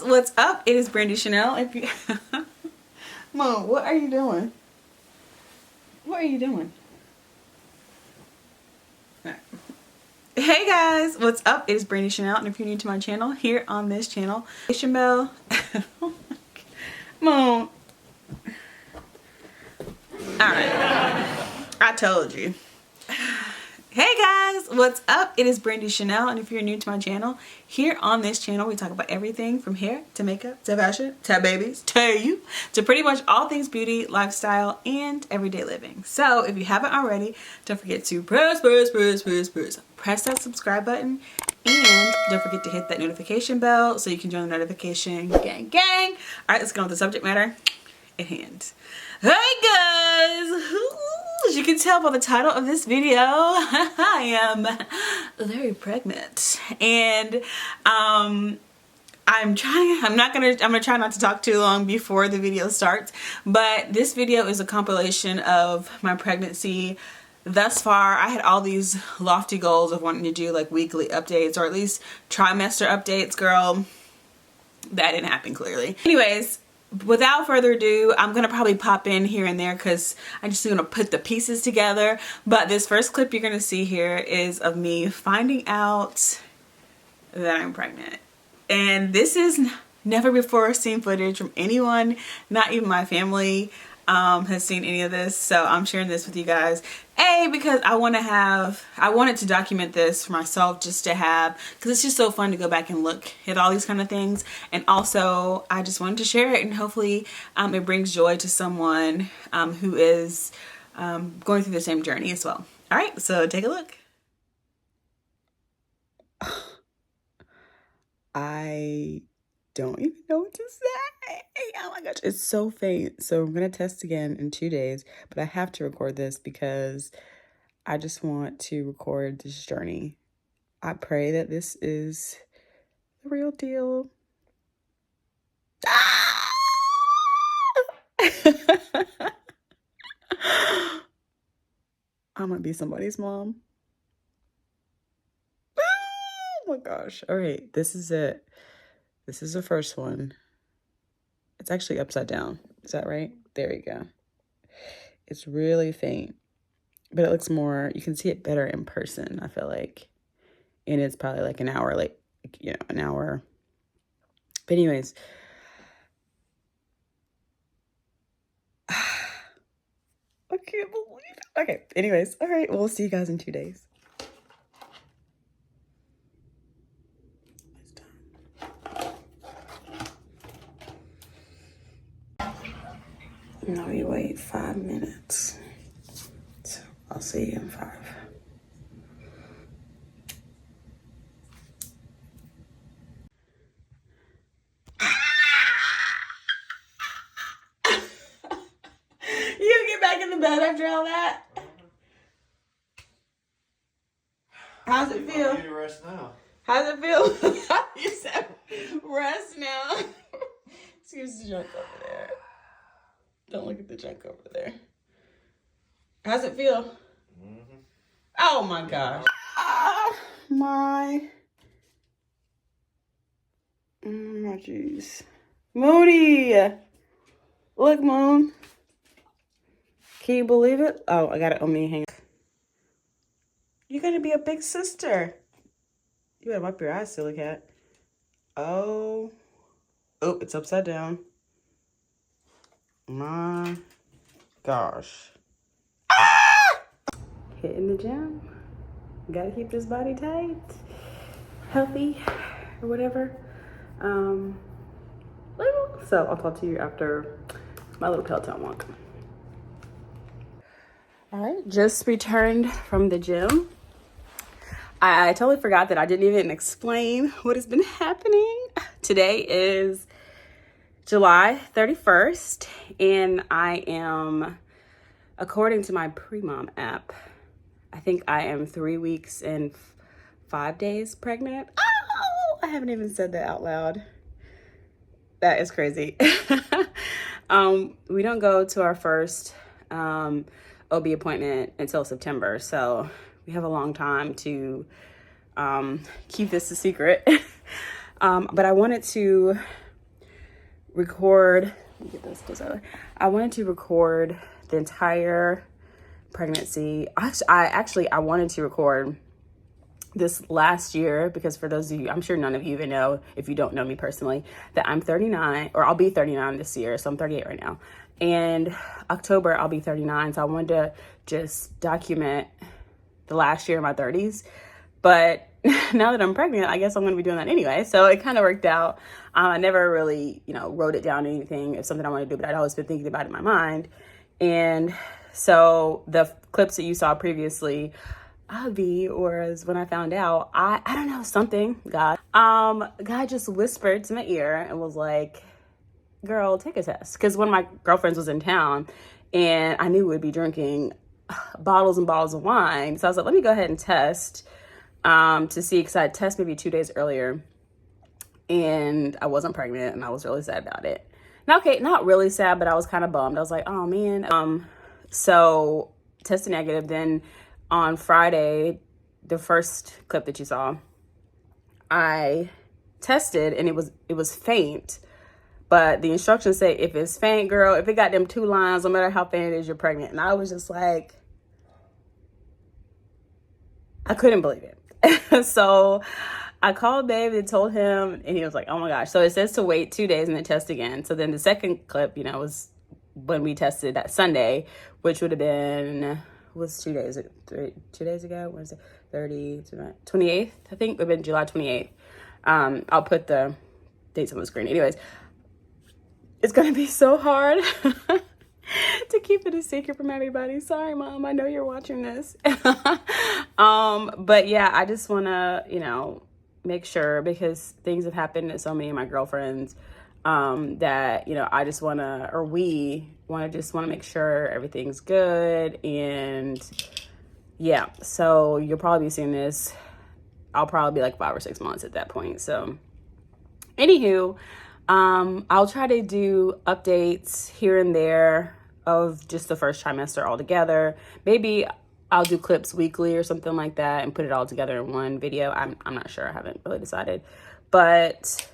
what's up? It is Brandy Chanell. If you Mom, what are you doing? What are you doing? Hey guys, what's up? It is Brandy Chanell, and if you're new to my channel, here on this channel, bell. Mom. Alright. I told you. Hey guys, what's up? It is Brandy Chanell, and if you're new to my channel, here on this channel we talk about everything from hair to makeup to fashion to babies to you to pretty much all things beauty, lifestyle, and everyday living. So if you haven't already, don't forget to press that subscribe button, and don't forget to hit that notification bell so you can join the notification gang. All right, let's get on with the subject matter at hand. Hey guys, as you can tell by the title of this video, I am very pregnant, and I'm gonna try not to talk too long before the video starts, but this video is a compilation of my pregnancy thus far. I had all these lofty goals of wanting to do like weekly updates or at least trimester updates, girl. That didn't happen, clearly. Anyways, without further ado, I'm gonna probably pop in here and there because I'm just gonna put the pieces together. But this first clip you're gonna see here is of me finding out that I'm pregnant, and this is never before seen footage from anyone, not even my family has seen any of this. So I'm sharing this with you guys, because I wanted to document this for myself, just to have, because it's just so fun to go back and look at all these kind of things, and also I just wanted to share it, and hopefully it brings joy to someone who is going through the same journey as well. All right, so take a look. I don't even know what to say. Oh my gosh, it's so faint. So I'm gonna test again in 2 days, but I have to record this because I just want to record this journey. I pray that this is the real deal. I'm gonna be somebody's mom. Oh my gosh. All right, this is it. This is the first one. It's actually upside down. Is that right? There you go. It's really faint, but it looks more, you can see it better in person, I feel like. And it's probably like an hour late, an hour. But anyways, I can't believe it. Okay, anyways, all right, we'll see you guys in 2 days. Now we wait 5 minutes. So I'll see you in 5. You gonna get back in the bed after all that? How's it feel? I need to rest now. How's it feel? You said rest now. Excuse the junk over there. Don't look at the junk over there. How's it feel? Mm-hmm. Oh my gosh. Oh my jeez. Moody! Look, Moon. Can you believe it? Oh, I got it on me. Hang on. You're gonna be a big sister. You better wipe your eyes, silly cat. Oh, it's upside down. My gosh. Hitting the gym. Gotta keep this body tight, healthy, or whatever. So I'll talk to you after my little Peloton walk. All right, just returned from the gym. I totally forgot that I didn't even explain what has been happening. Today is July 31st, and I am, according to my pre-mom app, I think I am 3 weeks and 5 days pregnant. Oh, I haven't even said that out loud. That is crazy. We don't go to our first OB appointment until September, so we have a long time to keep this a secret. But I wanted to record, let me get this close over. I wanted to record the entire pregnancy. I wanted to record this last year, because for those of you, I'm sure none of you even know, if you don't know me personally, that I'm 39, or I'll be 39 this year. So I'm 38 right now. And October, I'll be 39. So I wanted to just document the last year of my 30s. But now that I'm pregnant, I guess I'm going to be doing that anyway. So it kind of worked out. I never really, wrote it down or anything. It's something I want to do, but I'd always been thinking about it in my mind. And so the clips that you saw previously, was when I found out, I don't know, something, God just whispered to my ear and was like, girl, take a test. Because one of my girlfriends was in town and I knew we'd be drinking bottles and bottles of wine. So I was like, let me go ahead and test to see, because I had tested maybe 2 days earlier and I wasn't pregnant, and I was really sad about it. Now, okay, not really sad, but I was kind of bummed. I was like, oh man. So tested negative. Then on Friday, the first clip that you saw, I tested and it was faint, but the instructions say, if it's faint, girl, if it got them 2 lines, no matter how faint it is, you're pregnant. And I was just like, I couldn't believe it. So I called Dave and told him, and he was like, oh my gosh. So it says to wait 2 days and then test again. So then the second clip, was when we tested that Sunday, which would have been, was 2 days, 2 days ago, Wednesday, 28th, I think, it would have been July 28th. I'll put the dates on the screen. Anyways, it's going to be so hard to keep it a secret from everybody. Sorry, Mom, I know you're watching this. But yeah, I just want to, make sure, because things have happened to so many of my girlfriends, that, I just want to, or we want to make sure everything's good. And yeah, so you'll probably be seeing this. I'll probably be like 5 or 6 months at that point. So anywho, I'll try to do updates here and there of just the first trimester altogether. Maybe I'll do clips weekly or something like that and put it all together in one video. I'm not sure. I haven't really decided. But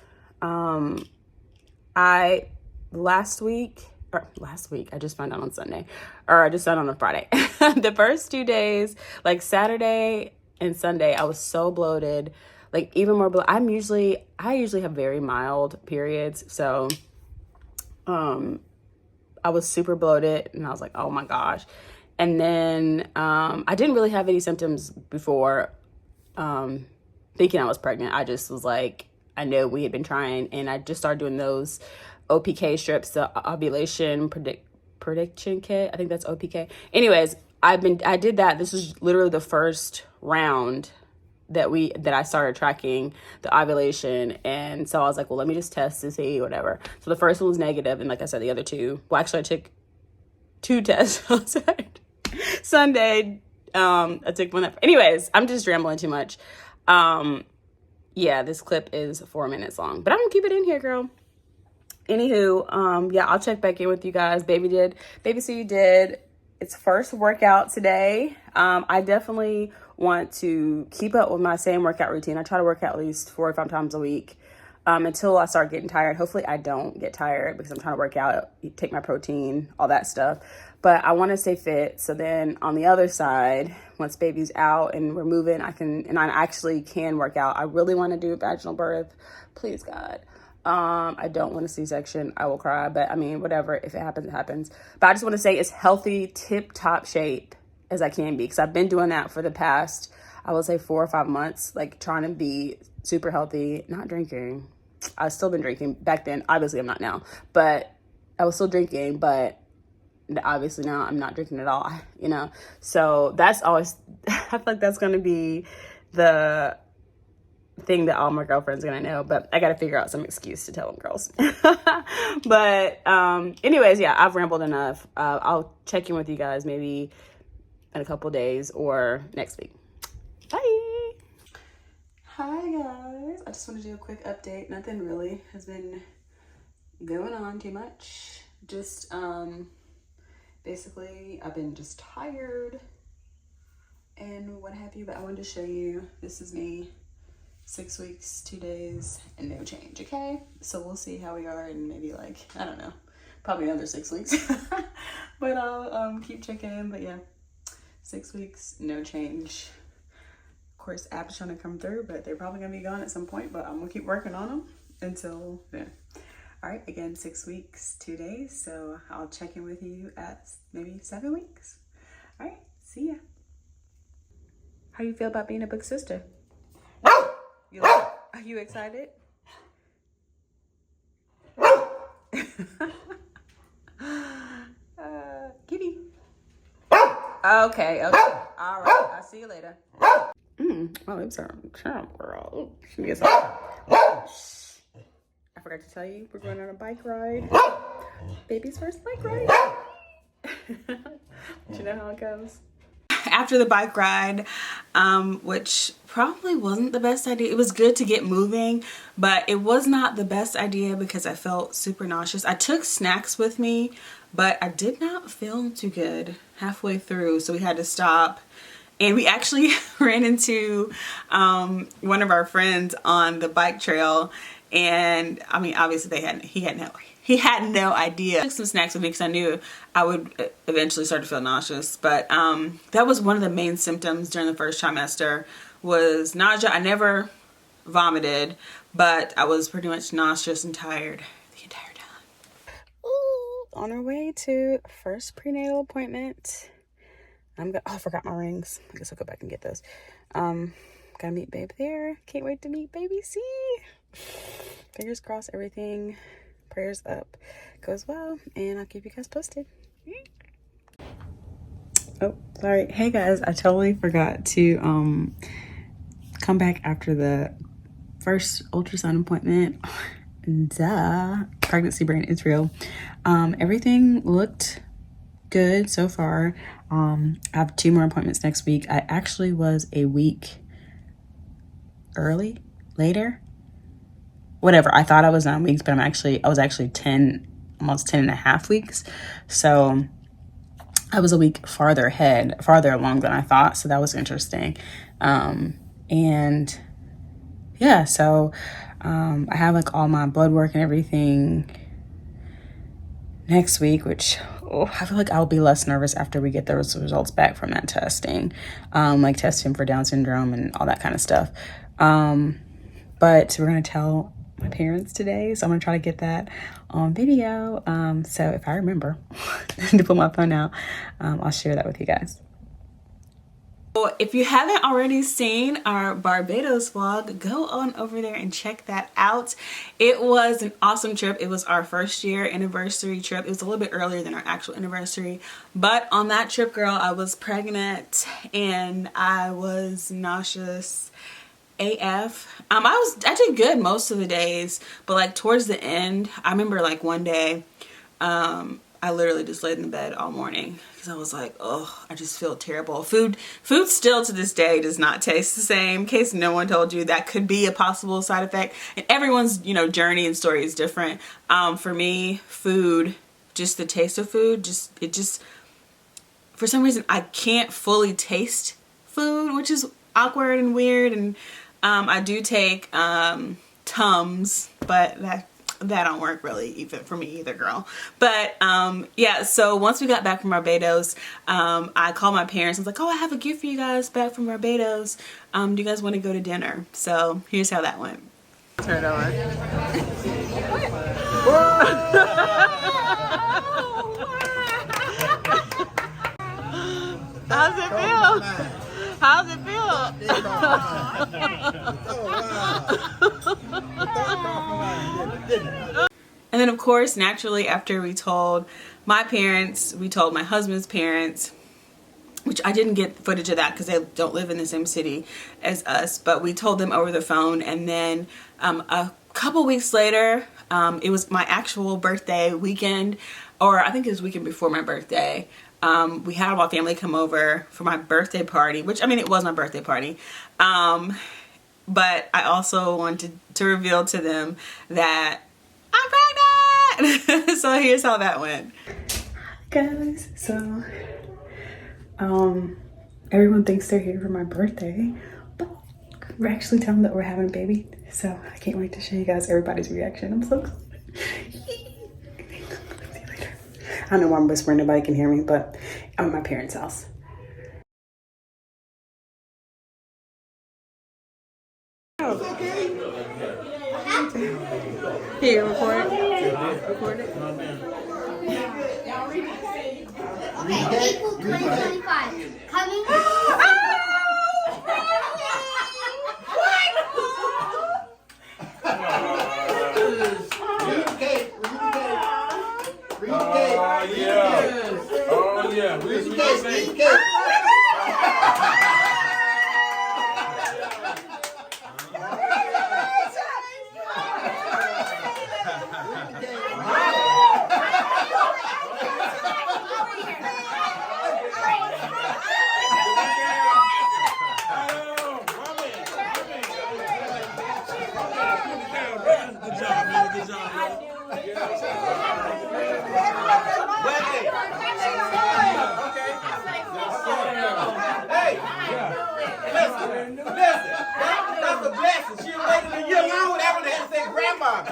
last week, I just found out on Sunday, or I just found out on Friday. The first 2 days, like Saturday and Sunday, I was so bloated, like even more bloated. I usually have very mild periods. So I was super bloated and I was like, oh my gosh. And then I didn't really have any symptoms before thinking I was pregnant. I just was like, I know we had been trying, and I just started doing those OPK strips, the ovulation prediction kit. I think that's OPK. Anyways, I did that. This was literally the first round that I started tracking the ovulation. And so I was like, well, let me just test to see, whatever. So the first one was negative, and like I said, the other two, well, actually I took 2 tests on Sunday. I took one. Anyways, I'm just rambling too much. Yeah, this clip is 4 minutes long, but I'm gonna keep it in here, girl. Anywho, yeah, I'll check back in with you guys. Baby C did its first workout today. I definitely want to keep up with my same workout routine. I try to work out at least 4 or 5 times a week until I start getting tired. Hopefully I don't get tired, because I'm trying to work out, take my protein, all that stuff. But I want to stay fit. So then on the other side, once baby's out and we're moving, I actually can work out. I really want to do a vaginal birth. Please, God. I don't want a C-section. I will cry, but I mean, whatever. If it happens, it happens. But I just want to say, it's healthy, tip-top shape as I can be, because I've been doing that for the past, I would say 4 or 5 months, like trying to be super healthy, not drinking. I've still been drinking back then. Obviously, I'm not now, but I was still drinking, but obviously now I'm not drinking at all, So that's always, I feel like that's going to be the thing that all my girlfriends are going to know, but I got to figure out some excuse to tell them girls. But anyways, yeah, I've rambled enough. I'll check in with you guys maybe in a couple days or next week. Bye. Hi guys. I just want to do a quick update. Nothing really has been going on too much. Just basically I've been just tired and what have you, but I wanted to show you, this is me 6 weeks, 2 days, and no change, okay? So we'll see how we are in maybe like, I don't know, probably another 6 weeks. But I'll keep checking in. But yeah, 6 weeks, no change. Of course, apps trying to come through, but they're probably gonna be gone at some point, but I'm gonna keep working on them until then. All right, again, 6 weeks, 2 days. So I'll check in with you at maybe 7 weeks. All right, see ya. How you feel about being a big sister? You like, are you excited? Kitty. Okay. All right. I'll see you later. My lips are chapped, girl. She gets I forgot to tell you, we're going on a bike ride. Baby's first bike ride. You know how it goes. After the bike ride, which probably wasn't the best idea. It was good to get moving, but it was not the best idea because I felt super nauseous. I took snacks with me, but I did not feel too good halfway through, so we had to stop. And we actually ran into one of our friends on the bike trail, and I mean, obviously he had no idea. I took some snacks with me because I knew I would eventually start to feel nauseous. But that was one of the main symptoms during the first trimester was nausea. I never vomited, but I was pretty much nauseous and tired the entire time. Ooh, on our way to first prenatal appointment. I forgot my rings. I guess I'll go back and get those. Gotta meet babe there. Can't wait to meet baby C. Fingers crossed everything, prayers up, goes well, and I'll keep you guys posted. Oh, sorry. Hey guys, I totally forgot to come back after the first ultrasound appointment. Duh. Pregnancy brain is real. Everything looked good so far. I have 2 more appointments next week. I actually was a week later. Whatever. I thought I was 9 weeks, but I was actually 10, almost 10 and a half weeks. So I was a week farther along than I thought. So that was interesting. And yeah, so I have like all my blood work and everything next week, which I feel like I'll be less nervous after we get those results back from that testing, like testing for Down syndrome and all that kind of stuff. But we're going to tell my parents today, so I'm going to try to get that on video. So if I remember to pull my phone out, I'll share that with you guys. If you haven't already seen our Barbados vlog, go on over there and check that out. It was an awesome trip. It was our first year anniversary trip. It was a little bit earlier than our actual anniversary, but on that trip, girl, I was pregnant and I was nauseous AF. I did good most of the days, but like towards the end, I remember like one day, I literally just laid in the bed all morning because I was like, oh, I just feel terrible. Food still to this day does not taste the same. In case no one told you, that could be a possible side effect. And everyone's, journey and story is different. For me, food, just the taste of food, for some reason, I can't fully taste food, which is awkward and weird. And I do take Tums, but that don't work really even for me either, girl. But yeah, so once we got back from Barbados, I called my parents. I was like, oh, I have a gift for you guys back from Barbados. Do you guys want to go to dinner? So here's how that went. Turn it on. How's it feel? How's it feel? And then of course, naturally, after we told my parents, we told my husband's parents, which I didn't get footage of that because they don't live in the same city as us, but we told them over the phone. And then a couple weeks later, it was my actual birthday weekend, or I think it was the weekend before my birthday. We had all my family come over for my birthday party, which, I mean, it was my birthday party. But I also wanted to reveal to them that I'm pregnant. So here's how that went. Guys, so everyone thinks they're here for my birthday, but We're actually telling them that we're having a baby, so I can't wait to show you guys everybody's reaction. I'm so excited. I don't know why I'm whispering, nobody can hear me, but I'm at my parents' house. Here, record it. Record it. Okay, April 2025. Coming. Oh yeah. That's a blessing. She waited a year long without having to say grandma.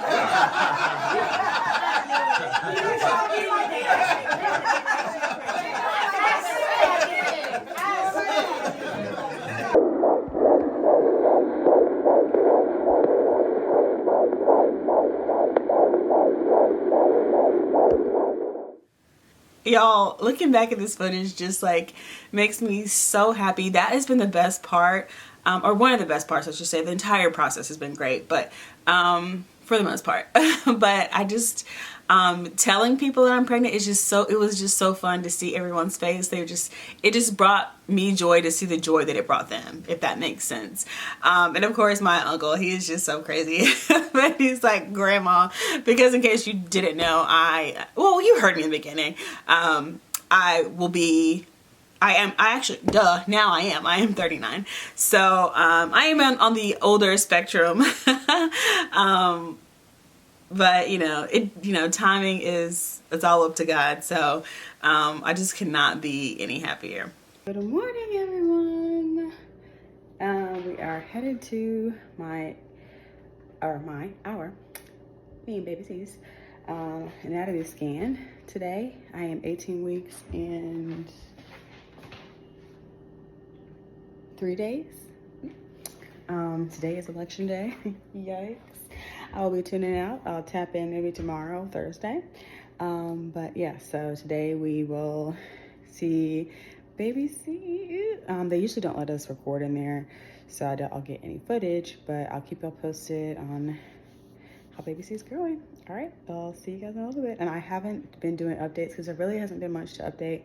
Y'all, looking back at this footage just like makes me so happy. That has been the best part, or one of the best parts, I should say. The entire process has been great, but for the most part. But I just telling people that I'm pregnant is just so, it was just so fun to see everyone's face. It just brought me joy to see the joy that it brought them, if that makes sense. And of course my uncle, he is just so crazy. But he's like, grandma, because in case you didn't know, well, you heard me in the beginning. I am 39. So I am on the older spectrum. But you know, timing it's all up to God. So I just cannot be any happier. Good morning, everyone. We are headed to our me and baby C's anatomy scan today. I am 18 weeks and 3 days. Today is election day. Yikes. I will be tuning out. I'll tap in maybe tomorrow, Thursday. But yeah, so today we will see baby C. They usually don't let us record in there, so I'll get any footage, but I'll keep y'all posted on how baby C is growing. All right, I'll see you guys in a little bit. And I haven't been doing updates because there really hasn't been much to update.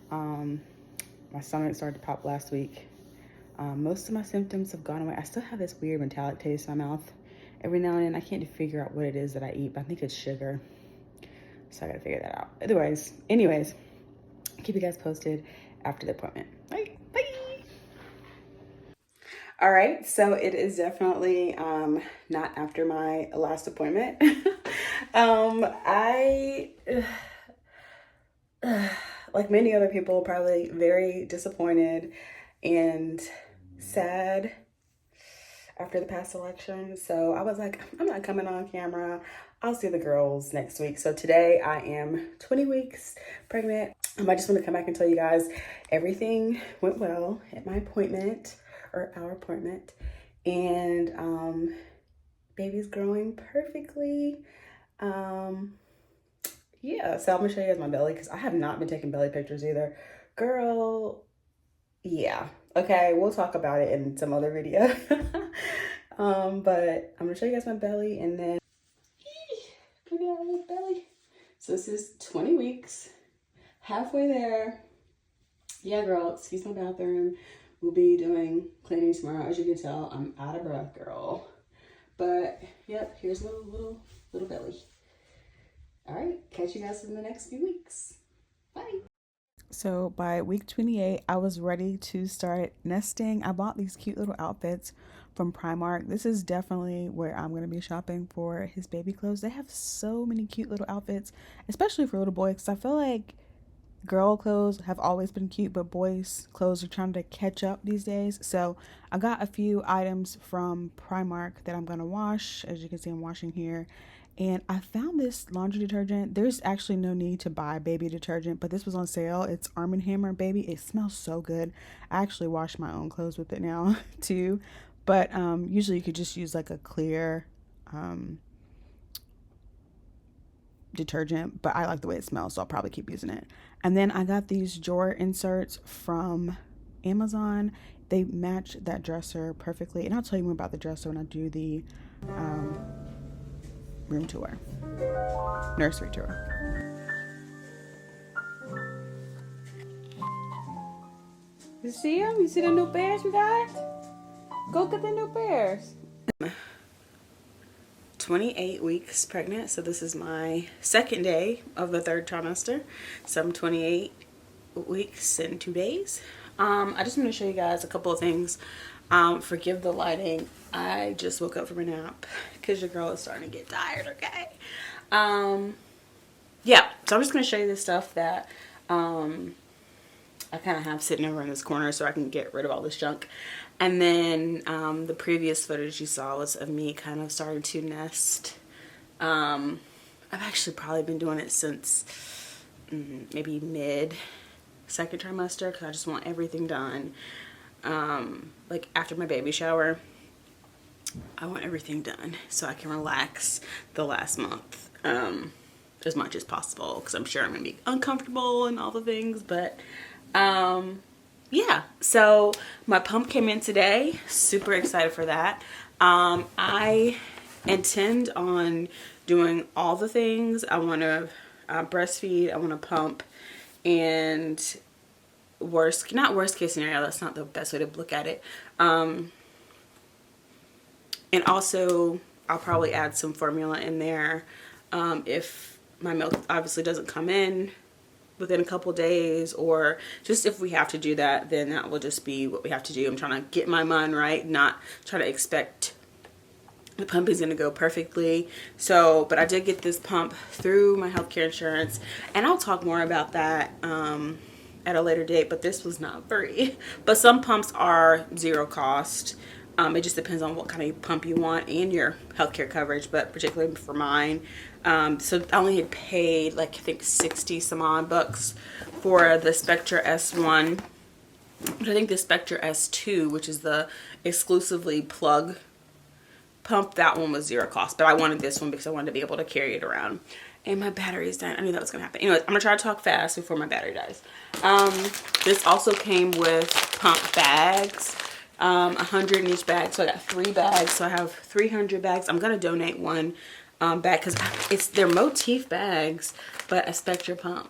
My stomach started to pop last week. Most of my symptoms have gone away. I still have this weird metallic taste in my mouth every now and then. I can't figure out what it is that I eat, but I think it's sugar. So I gotta figure that out. Anyways, keep you guys posted after the appointment. Bye. All right, so it is definitely not after my last appointment. I, like many other people, probably very disappointed and sad after the past election. So I was like, I'm not coming on camera. I'll see the girls next week. So today I am 20 weeks pregnant. I just want to come back and tell you guys everything went well at my appointment, or our appointment, and baby's growing perfectly. Yeah, so I'm gonna show you guys my belly because I have not been taking belly pictures either. Girl, yeah. Okay, we'll talk about it in some other video. But I'm gonna show you guys my belly, and then look at that little belly. So this is 20 weeks, halfway there. Yeah, girl, excuse my bathroom. We'll be doing cleaning tomorrow. As you can tell, I'm out of breath, girl. But yep, here's a little belly. All right, catch you guys in the next few weeks. Bye. So by week 28, I was ready to start nesting. I bought these cute little outfits from Primark. This is definitely where I'm going to be shopping for his baby clothes. They have so many cute little outfits, especially for little boys, because I feel like girl clothes have always been cute, but boys clothes are trying to catch up these days. So I got a few items from Primark that I'm gonna wash. As you can see, I'm washing here. And I found this laundry detergent. There's actually no need to buy baby detergent, but this was on sale. It's Arm & Hammer Baby. It smells so good. I actually wash my own clothes with it now too. But usually you could just use like a clear detergent, but I like the way it smells, so I'll probably keep using it. And then I got these drawer inserts from Amazon. They match that dresser perfectly, and I'll tell you more about the dresser when I do the room tour, nursery tour. You see them? You see the new bears we got? Go get the new bears. 28 weeks pregnant, so this is my second day of the third trimester. So I'm 28 weeks and 2 days. I just want to show you guys a couple of things. Forgive the lighting. I just woke up from a nap because your girl is starting to get tired, okay? Yeah, so I'm just going to show you the stuff that I kind of have sitting over in this corner so I can get rid of all this junk. And then the previous footage you saw was of me kind of starting to nest. I've actually probably been doing it since maybe mid second trimester because I just want everything done. Like after my baby shower, I want everything done so I can relax the last month as much as possible, because I'm sure I'm gonna be uncomfortable and all the things, but yeah, so my pump came in today. Super excited for that. I intend on doing all the things. I want to breastfeed, I want to pump, and not worst case scenario, that's not the best way to look at it. And also I'll probably add some formula in there if my milk obviously doesn't come in within a couple days, or just if we have to do that, then that will just be what we have to do. I'm trying to get my mind right, not try to expect the pump is going to go perfectly. So, but I did get this pump through my healthcare insurance, and I'll talk more about that at a later date, but this was not free. But some pumps are zero cost. It just depends on what kind of pump you want and your healthcare coverage, but particularly for mine. So I only had paid like I think 60 some odd bucks for the Spectra S1. But I think the Spectra S2, which is the exclusively plug pump, that one was zero cost. But I wanted this one because I wanted to be able to carry it around. And my battery is dying. I knew that was going to happen. Anyways, I'm going to try to talk fast before my battery dies. This also came with pump bags. 100 in each bag, so I got 3 bags, so I have 300 bags. I'm gonna donate one bag because they're motif bags, but a Spectra pump.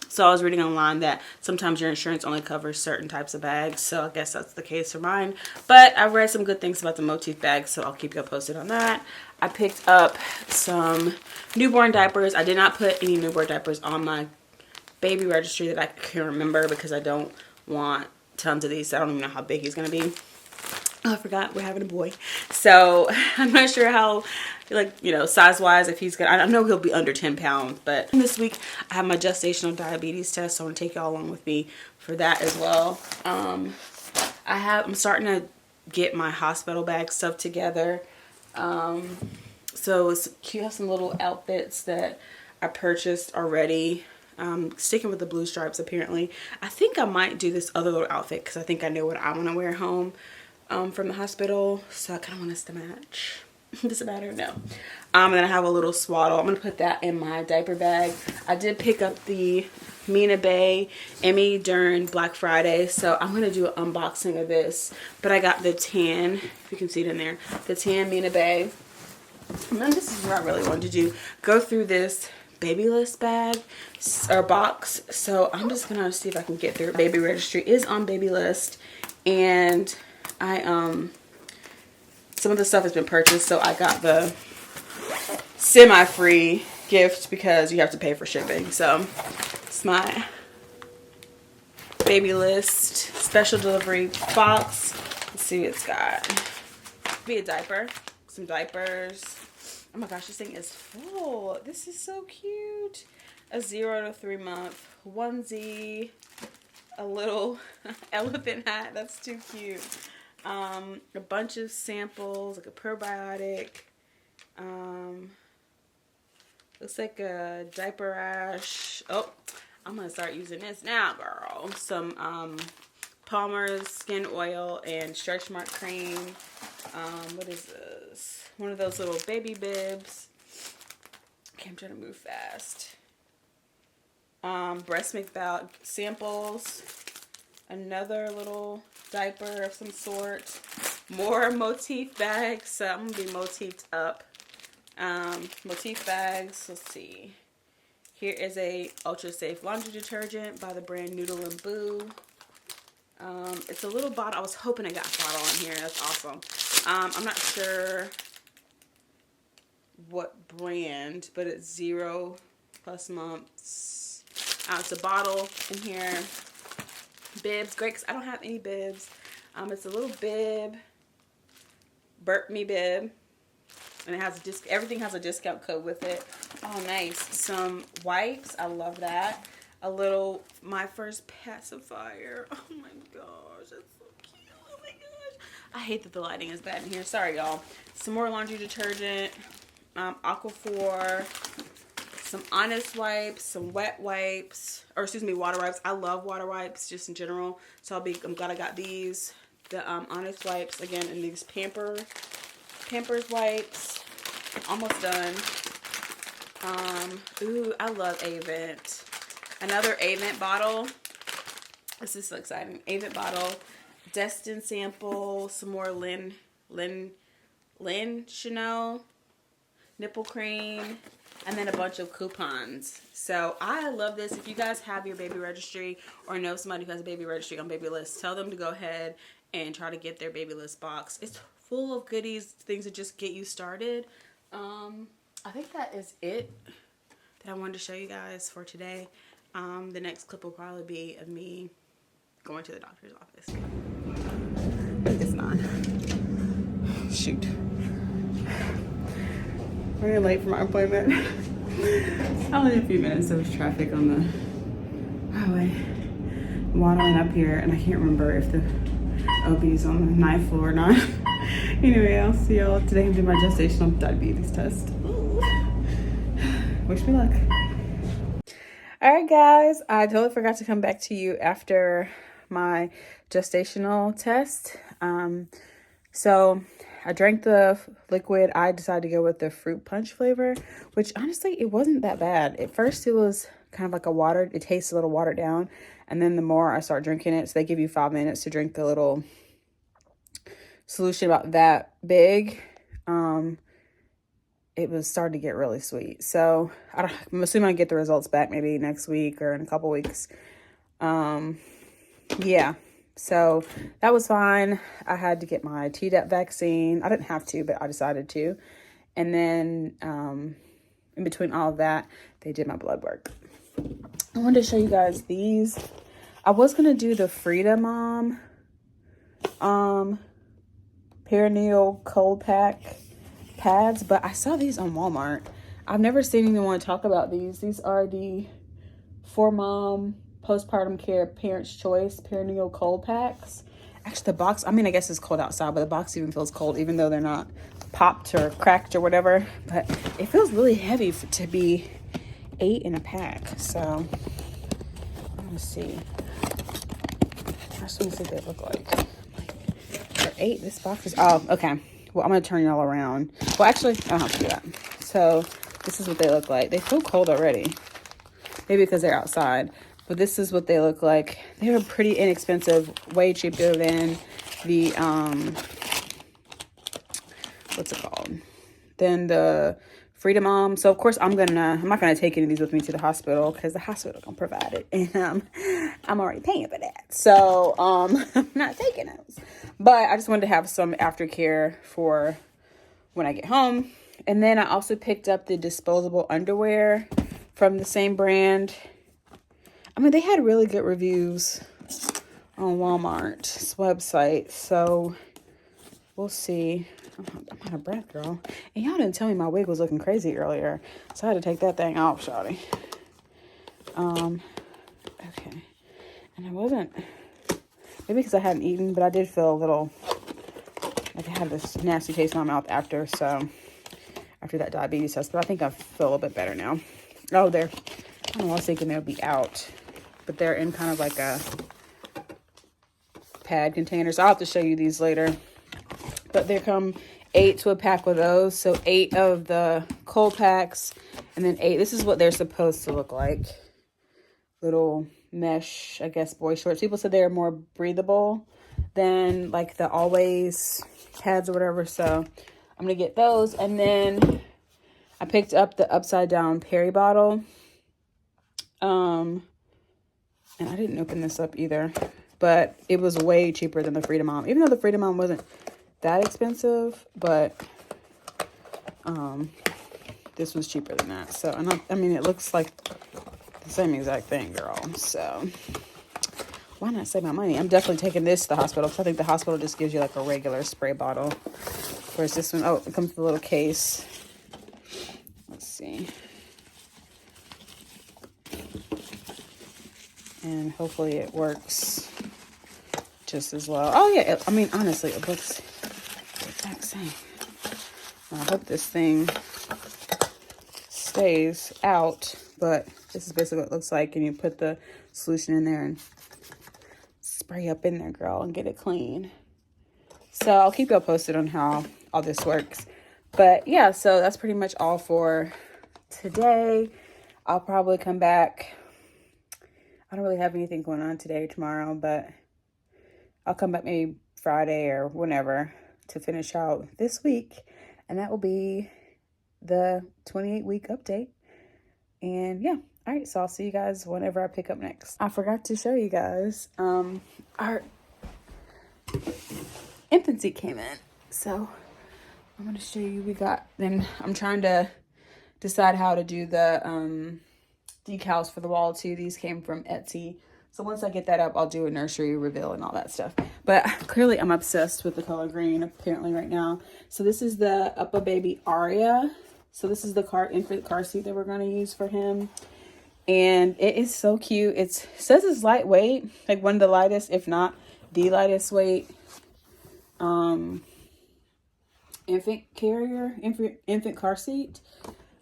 So I was reading online that sometimes your insurance only covers certain types of bags, so I guess that's the case for mine. But I've read some good things about the motif bags, so I'll keep you posted on that. I picked up some newborn diapers. I did not put any newborn diapers on my baby registry that I can remember because I don't want tons of these. I don't even know how big he's gonna be. Oh, I forgot we're having a boy, so I'm not sure how, like, you know, size wise, if he's gonna, I know he'll be under 10 pounds, but this week I have my gestational diabetes test, so I'm gonna take y'all along with me for that as well. I'm starting to get my hospital bag stuff together. So it's cute. I have some little outfits that I purchased already. Sticking with the blue stripes apparently. I think I might do this other little outfit because I think I know what I want to wear home from the hospital. So I kind of want us to match. Does it matter? No. And then I have a little swaddle. I'm going to put that in my diaper bag. I did pick up the Mina Bay Emmy during Black Friday. So I'm going to do an unboxing of this. But I got the tan, if you can see it in there, the tan Mina Bay. And then this is what I really wanted to do. Go through this baby list bag or box, so I'm just gonna see if I can get through. Baby registry is on baby list, and I some of the stuff has been purchased, so I got the semi-free gift because you have to pay for shipping. So it's my baby list special delivery box. Let's see what it's got. Be a diaper, some diapers. Oh my gosh, this thing is full. This is so cute. a 0 to 3 month onesie, a little elephant hat. That's too cute. A bunch of samples, like a probiotic. Looks like a diaper rash. Oh, I'm gonna start using this now, girl. Some Palmer's skin oil and stretch mark cream. What is this? One of those little baby bibs. Okay, I'm trying to move fast. Breast milk bag samples. Another little diaper of some sort. More motif bags. So I'm gonna be motifed up. Motif bags. Let's see. Here is a ultra safe laundry detergent by the brand Noodle and Boo. It's a little bottle. I was hoping I got a bottle in here. That's awesome. I'm not sure what brand, but it's 0+ months. It's a bottle in here. Bibs, great, because I don't have any bibs. It's a little bib, Burp Me bib, and it has a everything has a discount code with it. Oh, nice. Some wipes, I love that. A little My First Pacifier. Oh my gosh, that's so cute. Oh my gosh. I hate that the lighting is bad in here. Sorry, y'all. Some more laundry detergent, Aquaphor, some Honest wipes, some wet wipes, or excuse me, water wipes. I love water wipes just in general, so I'm glad I got these. The Honest wipes again, and these Pampers wipes. Almost done. Ooh, I love Avent. Another Avent bottle. This is so exciting. Avent bottle, Destin sample, some more Chanell nipple cream, and then a bunch of coupons. So I love this. If you guys have your baby registry or know somebody who has a baby registry on baby list, tell them to go ahead and try to get their baby list box. It's full of goodies, things that just get you started. I think that is it that I wanted to show you guys for today. The next clip will probably be of me going to the doctor's office. It's not. Shoot. We're late for my appointment. Only a few minutes. There was traffic on the highway. I'm waddling up here, and I can't remember if the OB's on the 9th floor or not. Anyway, I'll see y'all today. I'm doing my gestational diabetes test. Ooh. Wish me luck. Alright guys, I totally forgot to come back to you after my gestational test. So I drank the liquid. I decided to go with the fruit punch flavor, which honestly, it wasn't that bad. At first, it was kind of like it tastes a little watered down. And then the more I start drinking it, so they give you 5 minutes to drink the little solution about that big. It was starting to get really sweet. So I'm assuming I'll get the results back maybe next week or in a couple weeks. Yeah. So that was fine. I had to get my Tdap vaccine. I didn't have to, but I decided to. And then in between all of that, they did my blood work. I wanted to show you guys these. I was going to do the Freedom Mom perineal cold pack pads, but I saw these on Walmart. I've never seen anyone talk about these. These are the For Mom Postpartum Care Parent's Choice perineal cold packs. Actually, the box, I mean, I guess it's cold outside, but the box even feels cold, even though they're not popped or cracked or whatever. But it feels really heavy to be 8 in a pack. So, I'm gonna see. I just want to see what they look like. For 8, this box is, oh, okay. Well, I'm gonna turn y'all around. Well, actually, I don't have to do that. So, this is what they look like. They feel cold already. Maybe because they're outside. But this is what they look like. They were pretty inexpensive, way cheaper than the, what's it called? Than the Freedom Mom. So, of course, I'm not gonna take any of these with me to the hospital because the hospital gonna provide it. And I'm already paying for that. So, I'm not taking those. But I just wanted to have some aftercare for when I get home. And then I also picked up the disposable underwear from the same brand. I mean, they had really good reviews on Walmart's website. So, we'll see. I'm out of breath, girl. And y'all didn't tell me my wig was looking crazy earlier. So, I had to take that thing off, shawty. Okay. And I wasn't, maybe because I hadn't eaten, but I did feel a little, like I had this nasty taste in my mouth after, so, after that diabetes test, but I think I feel a little bit better now. Oh, I don't know, I was thinking they'll be out, but they're in kind of like a pad container, so I'll have to show you these later. But they come 8 to a pack with those, so 8 of the cold packs, and then 8, this is what they're supposed to look like. Little mesh, I guess, boy shorts. People said they're more breathable than like the Always pads or whatever, so I'm gonna get those. And then I picked up the upside down Perry bottle. And I didn't open this up either, but it was way cheaper than the Freedom Mom, even though the Freedom Mom wasn't that expensive, but this was cheaper than that. So I mean, it looks like the same exact thing, girl. So why not save my money? I'm definitely taking this to the hospital, because I think the hospital just gives you like a regular spray bottle. Whereas this one, oh, it comes with a little case. Let's see. And hopefully it works just as well. Oh yeah, I mean, honestly, it looks the exact same. I hope this thing stays out, but this is basically what it looks like. And you put the solution in there and spray up in there, girl, and get it clean. So I'll keep you posted on how all this works. But yeah, so that's pretty much all for today. I'll probably come back. I don't really have anything going on today or tomorrow, but I'll come back maybe Friday or whenever to finish out this week. And that will be the 28-week update. And yeah, all right, so I'll see you guys whenever I pick up next. I forgot to show you guys, our infancy came in. So I'm going to show you, then I'm trying to decide how to do the decals for the wall too. These came from Etsy. So once I get that up, I'll do a nursery reveal and all that stuff. But clearly I'm obsessed with the color green apparently right now. So this is the Uppa Baby Aria. So this is the infant car seat that we're going to use for him. And it is so cute. It says it's lightweight, like one of the lightest, if not the lightest weight infant car seat.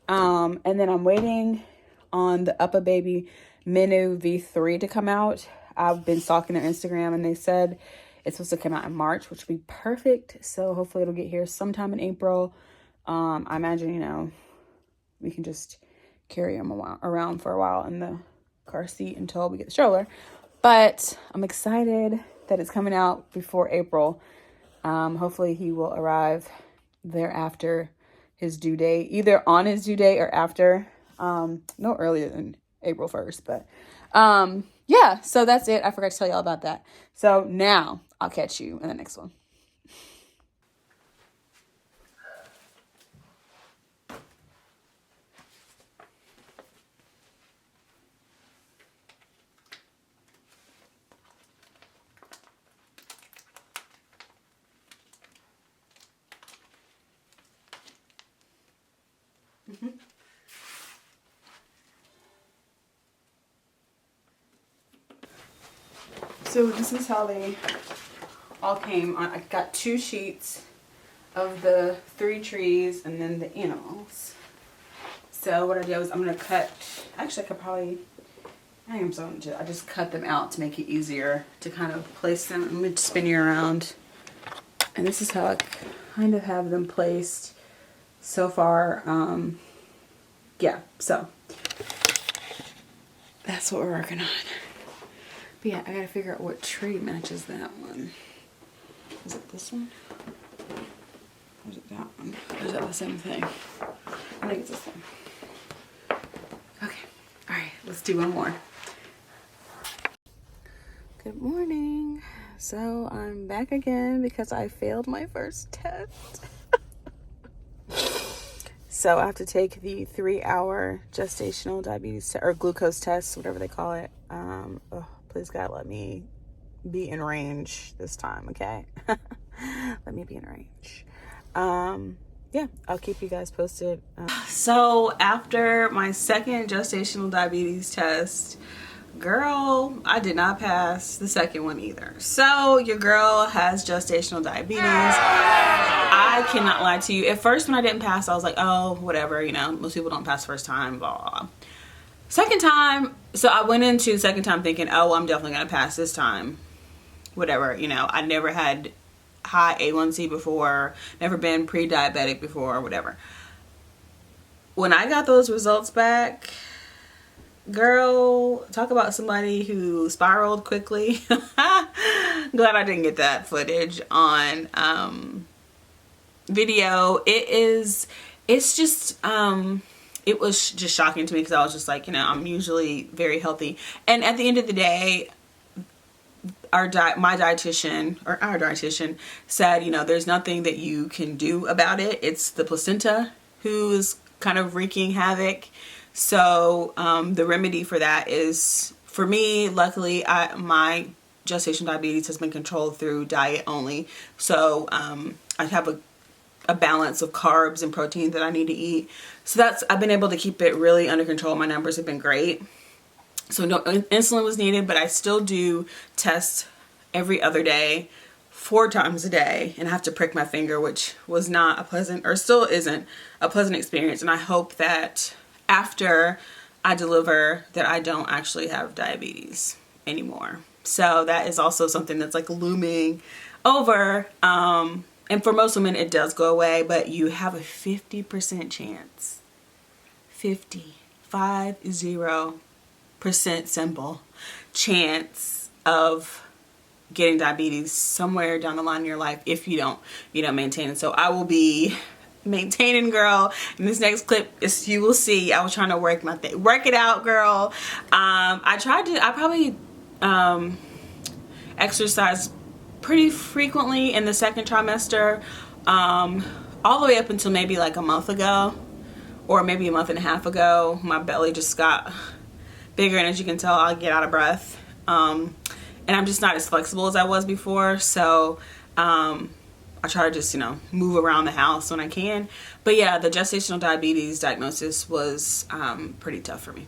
And then I'm waiting on the Uppa Baby Menu V3 to come out. I've been stalking their Instagram and they said it's supposed to come out in March, which would be perfect. So hopefully it'll get here sometime in April. I imagine, we can just carry him around for a while in the car seat until we get the stroller. But I'm excited that it's coming out before April. Hopefully he will arrive thereafter his due date, either on his due date or after, no earlier than April 1st, but, yeah, so that's it. I forgot to tell you all about that. So now I'll catch you in the next one. So this is how they all came on. I got 2 sheets of the 3 trees and then the animals. So what I did was I'm going to cut, actually I could probably, I just cut them out to make it easier to kind of place them. I'm going to spin you around. And this is how I kind of have them placed so far. Yeah, so that's what we're working on. But yeah, I gotta figure out what tree matches that one. Is it this one? Or is it that one? Or is that the same thing? I think it's this one. Okay, alright, let's do one more. Good morning. So I'm back again because I failed my first test. So I have to take the 3-hour gestational diabetes or glucose test, whatever they call it. Please God, let me be in range this time, okay? Let me be in range. yeah, I'll keep you guys posted. So after my second gestational diabetes test, girl, I did not pass the second one either. So your girl has gestational diabetes. I cannot lie to you. At first when I didn't pass, I was like, oh, whatever, you know, most people don't pass first time, blah, blah, blah. Second time, so I went into the second time thinking, oh, I'm definitely gonna pass this time. Whatever, you know, I never had high A1C before, never been pre-diabetic before, whatever. When I got those results back, girl, talk about somebody who spiraled quickly. Glad I didn't get that footage on video. It's just it was just shocking to me because I was just like, you know, I'm usually very healthy, and at the end of the day, our dietitian said, you know, there's nothing that you can do about it. It's the placenta who's kind of wreaking havoc. So the remedy for that is, for me, luckily, my gestational diabetes has been controlled through diet only. So I have a balance of carbs and protein that I need to eat. So I've been able to keep it really under control. My numbers have been great. So no insulin was needed, but I still do test every other day, 4 times a day, and I have to prick my finger, which was not a pleasant, or still isn't a pleasant experience. And I hope that after I deliver that I don't actually have diabetes anymore. So that is also something that's like looming over. And for most women it does go away, but you have a 50% chance, 50% simple chance of getting diabetes somewhere down the line in your life if you don't maintain it. So I will be maintaining, girl. In this next clip, you will see I was trying to work it out, girl. I probably exercise pretty frequently in the second trimester, all the way up until maybe like a month ago, or maybe a month and a half ago. My belly just got bigger, and as you can tell, I get out of breath, and I'm just not as flexible as I was before. So I try to just, you know, move around the house when I can. But yeah, the gestational diabetes diagnosis was pretty tough for me.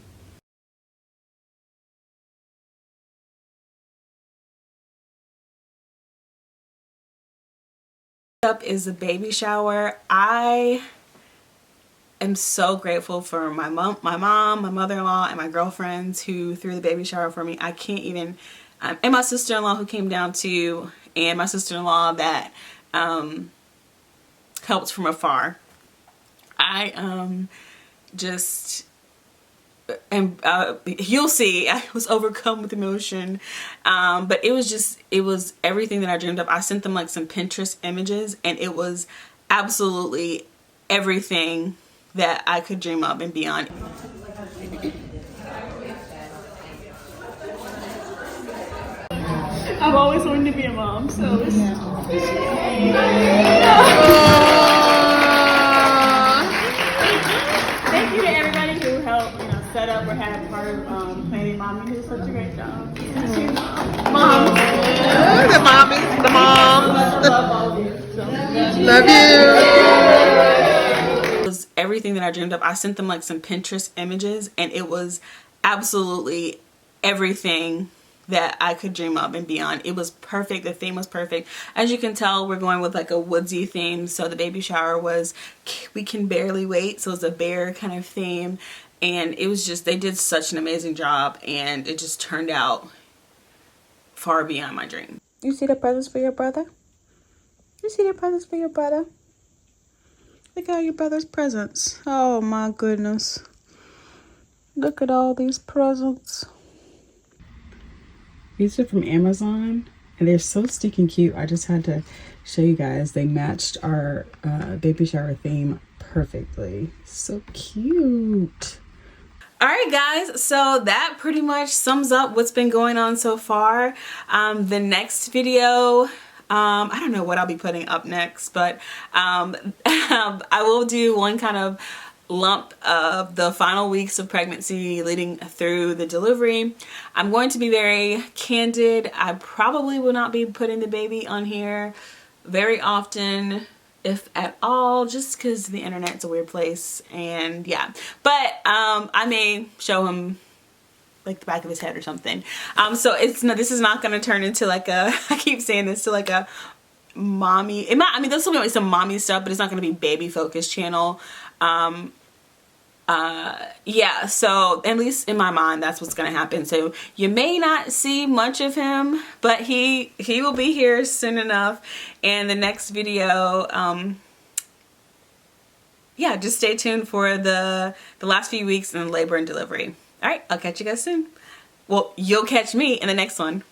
Up is the baby shower. I am so grateful for my mom, my mother-in-law, and my girlfriends who threw the baby shower for me. I can't even, and my sister-in-law who came down too, and my sister-in-law that helped from afar. I just, and you'll see, I was overcome with emotion, but it was everything that I dreamed of. I sent them like some Pinterest images, and it was absolutely everything that I could dream of and beyond. I've always wanted to be a mom, so it's thank you to everybody who helped, you know, set up or had part of planning. Mommy did such a great job. Mom. The mommies, the moms. Love all of you. So. Love you. It was everything that I dreamed of. I sent them like some Pinterest images, and it was absolutely everything that I could dream of and beyond. It was perfect. The theme was perfect. As you can tell, we're going with like a woodsy theme. So the baby shower was We Can Barely Wait. So it's a bear kind of theme. And it was just, they did such an amazing job, and it just turned out far beyond my dream. You see the presents for your brother? You see the presents for your brother? Look at all your brother's presents. Oh my goodness. Look at all these presents. These are from Amazon, and they're so stinking cute. I just had to show you guys. They matched our baby shower theme perfectly. So cute. All right, guys, so that pretty much sums up what's been going on so far. The next video, I don't know what I'll be putting up next, but I will do one kind of lump of the final weeks of pregnancy leading through the delivery. I'm going to be very candid. I probably will not be putting the baby on here very often, if at all, just because the internet's a weird place. And yeah, but I may show him like the back of his head or something. So it's no, this is not going to turn into like a, I keep saying this, to like a mommy, it might, I mean, there'll still be like some mommy stuff, but it's not going to be baby focused channel. Yeah, so at least in my mind, that's what's gonna happen. So you may not see much of him, but he will be here soon enough. And the next video, yeah, just stay tuned for the last few weeks in labor and delivery. All right, I'll catch you guys soon. Well, you'll catch me in the next one.